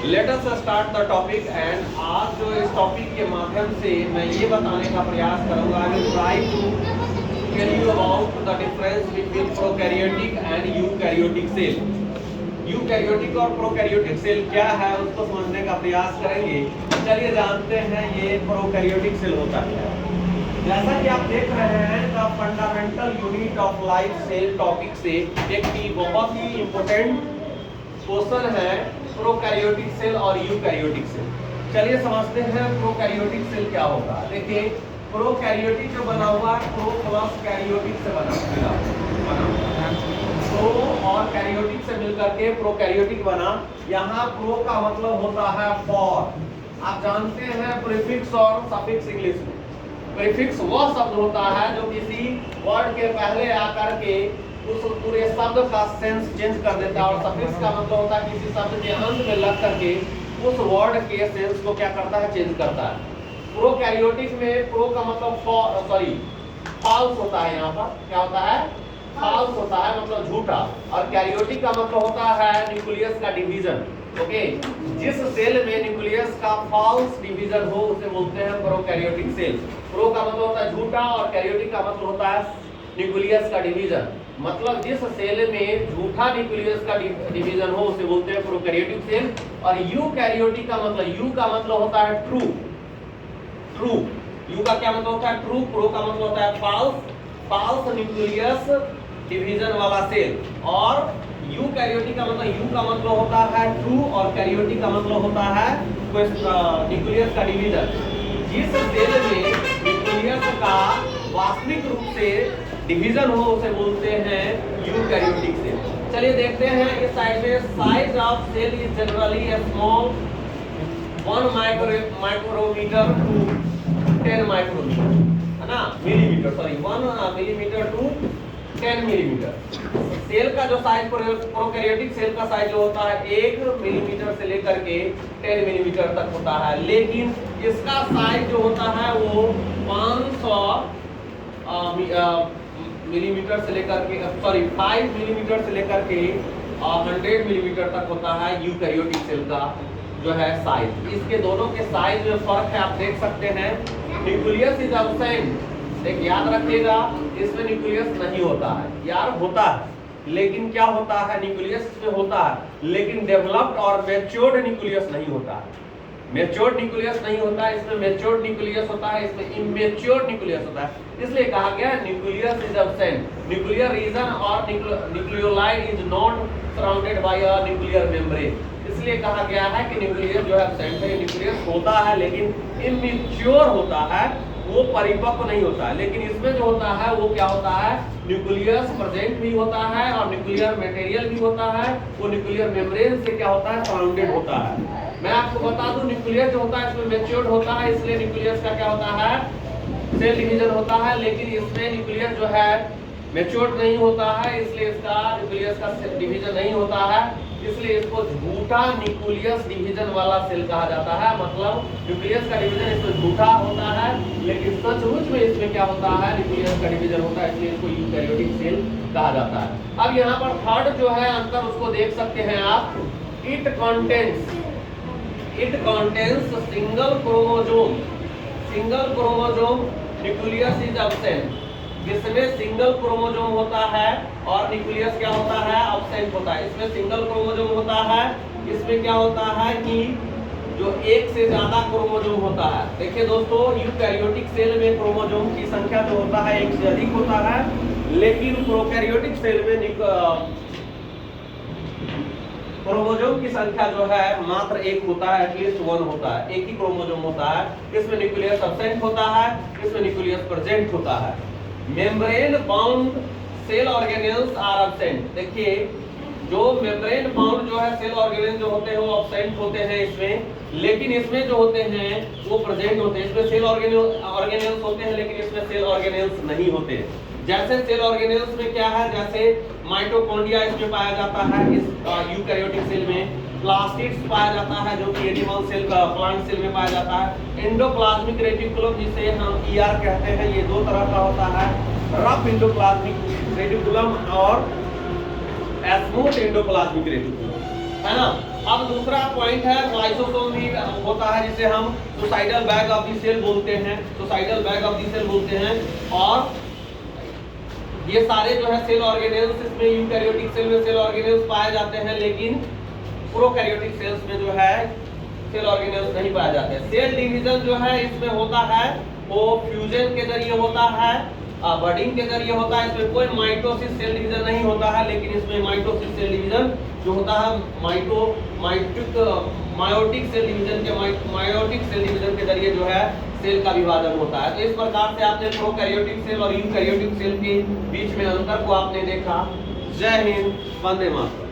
Let us start the topic. And आज जो इस टॉपिक के माध्यम से मैं ये बताने का प्रयास करूंगा, I will try to tell you about the difference between prokaryotic and eukaryotic cell. Eukaryotic और प्रोकैरियोटिक सेल क्या है उसको समझने का प्रयास करेंगे। चलिए जानते हैं ये प्रोकैरियोटिक सेल होता है। जैसा कि आप देख रहे हैं the fundamental unit of life cell topic से एक बहुत ही इंपॉर्टेंट क्वेश्चन है प्रोकैरियोटिक सेल और यूकैरियोटिक सेल। चलिए समझते हैं प्रोकैरियोटिक सेल क्या होगा। देखिए प्रोकैरियोटिक जो बना हुआ है प्रो प्लस कैरियोटिक से बना प्रो और कैरियोटिक से मिलकर के प्रोकैरियोटिक बना। यहाँ प्रो का मतलब होता है फॉर। आप जानते हैं प्रीफिक्स और सफिक्स इंग्लिश में। प्रीफिक्स वह शब्द होता है जो किसी वर्ड के पहले आकर के उस पूरे शब्द का सेंस चेंज कर देता है, और सफिक्स का मतलब होता है किसी शब्द के अंत में लग करके उस वर्ड के सेंस को क्या करता है, चेंज करता है। प्रोकैरियोटिक में प्रो का मतलब फॉल्स होता है। यहाँ पर क्या होता है, फॉल्स होता है मतलब झूठा। और कैरियोटिक का मतलब होता है न्यूक्लियस का डिवीजन। ओके, जिस सेल में न्यूक्लियस का फॉल्स डिवीजन हो उसे बोलते हैं प्रोकैरियोटिक सेल। प्रो का मतलब होता है झूठा और कैरियोटिक का मतलब होता है न्यूक्लियस का डिवीजन। मतलब जिस सेल में झूठा न्यूक्लियस का डिवीजन हो उसे बोलते हैं प्रोकैरियोटिक सेल। और यूकैरियोटिक का मतलब, यू का मतलब होता है ट्रू। ट्रू यू का क्या मतलब होता है, ट्रू। प्रो का मतलब होता है फॉल्स, फॉल्स न्यूक्लियस डिवीजन वाला सेल। और यूकैरियोटिक का मतलब, यू का मतलब होता है ट्रू और कैरियोटिक का मतलब होता है न्यूक्लियस का डिवीजन। जिस सेल में न्यूक्लियस का वास्तविक रूप से डिवीजन हो उसे बोलते हैं यूकैरियोटिक सेल। चलिए देखते हैं इस साइड में। Size of cell is generally small 1 micrometre to 10 micrometre, है ना, millimetre, sorry 1 millimetre to 10 millimetre. Cell का जो साइज, प्रोकैरियोटिक सेल का साइज जो होता है 1 मिलीमीटर से लेकर के 10 मिलीमीटर तक होता है। लेकिन इसका साइज जो होता है वो 500 मिलीमीटर से लेकर के 5 मिलीमीटर से लेकर के 100 मिलीमीटर तक होता है यूकैरियोटिक सेल का जो है साइज। इसके दोनों के साइज में फर्क है, आप देख सकते हैं। Nucleus is absent. एक याद रखिएगा, इसमें न्यूक्लियस नहीं होता है, यार होता है लेकिन क्या होता है, न्यूक्लियस इसमें होता है लेकिन डेवलप्ड और मैच्योर्ड न्यूक्लियस नहीं होता है। मैच्योर्ड न्यूक्लियस नहीं होता है, इसमें मैच्योर्ड न्यूक्लियस होता है, इसमें इमेच्योर्ड न्यूक्लियस होता है। इसलिए कहा गया nucleus is absent. Nuclear region और nucleoid is not surrounded by a nuclear membrane. इसलिए कहा गया है कि न्यूक्लियस जो है एब्सेंट है। न्यूक्लियस होता है लेकिन इमेच्योर होता है, वो परिपक्व नहीं होता है। लेकिन इसमें जो होता है वो क्या होता है, न्यूक्लियस प्रेजेंट भी होता है और न्यूक्लियर मटेरियल भी होता है। वो न्यूक्लियर मेम्ब्रेन से क्या होता है, सराउंडेड होता है। मैं आपको बता दूं न्यूक्लियस जो होता है इसमें मैच्योर्ड होता है, इसलिए न्यूक्लियस का क्या होता है, सेल डिवीजन होता है। लेकिन इसमें न्यूक्लियस जो है मैच्योर्ड नहीं होता है, इसलिए इसका न्यूक्लियस का डिवीजन नहीं होता है। इसलिए इसको झूठा न्यूक्लियस डिवीजन वाला सेल कहा जाता है। मतलब न्यूक्लियस का डिवीजन इसमें झूठा होता है लेकिन सचमुच में इसमें क्या होता है, न्यूक्लियस का डिवीजन होता है, इसलिए इसको यूकैरियोटिक सेल कहा जाता है। अब यहाँ पर थर्ड जो है अंतर उसको देख सकते हैं आप। It contains single chromosome. Single chromosome nucleus is absent. इसमें सिंगल क्रोमोसोम होता है और न्यूक्लियस क्या होता है, एब्सेंट होता है। इसमें सिंगल क्रोमोसोम होता है, इसमें क्या होता है कि जो एक से ज्यादा क्रोमोसोम होता है। देखिए दोस्तों, यूकैरियोटिक सेल में क्रोमोसोम की संख्या जो होता है एक से अधिक होता है, लेकिन प्रोकैरियोटिक सेल में क्रोमोसोम की संख्या जो है मात्र एक होता है, एटलीस्ट 1 होता है, एक ही क्रोमोसोम होता है। इसमें न्यूक्लियस एब्सेंट होता है, इसमें न्यूक्लियस प्रेजेंट होता है। Membrane bound cell organelles are absent. देखिए जो मेम्ब्रेन बाउंड जो है सेल ऑर्गेनेल जो होते हैं वो एब्सेंट होते हैं इसमें, लेकिन इसमें जो होते हैं वो प्रेजेंट होते हैं। इसमें सेल ऑर्गेनेल्स होते हैं लेकिन इसमें सेल ऑर्गेनेल्स नहीं होते। जैसे सेल ऑर्गेनेल्स में क्या है, जैसे माइटोकॉन्ड्रिया इसमें पाया जाता है, इस यूकैरियोटिक सेल में प्लास्टिड्स पाया जाता है जो कि एनिमल सेल का प्लांट सेल में पाया जाता है। एंडोप्लाज्मिक रेटिकुलम जिसे हम ईआर कहते हैं, ये दो तरह का होता है, रफ एंडोप्लाज्मिक रेटिकुलम और स्मूथ एंडोप्लाज्मिक रेटिकुलम, है ना। अब दूसरा पॉइंट है लाइसोसोम भी होता है जिसे हम suicidal bag of the cell बोलते हैं, suicidal bag of the cell बोलते हैं। और ये सारे जो है सेल ऑर्गेनेल्स, इसमें यूकैरियोटिक सेल में सेल ऑर्गेनेल्स पाए जाते हैं, लेकिन प्रोकैरियोटिक सेल्स में जो है सेल ऑर्गेनेल्स नहीं पाए जाते। सेल डिवीजन जो है इसमें होता है वो फ्यूजन के जरिए होता है, बडिंग के जरिए होता है। इसमें कोई माइटोसिस सेल डिवीजन नहीं होता है, लेकिन इसमें माइटोसिस सेल डिवीजन जो होता है मायोटिक सेल डिवीजन के जरिए जो है सेल का विभाजन होता है। तो इस प्रकार से आपने प्रोकैरियोटिक सेल और यूकैरियोटिक सेल के बीच में अंतर को आपने देखा। जय हिंद, वंदे मातरम।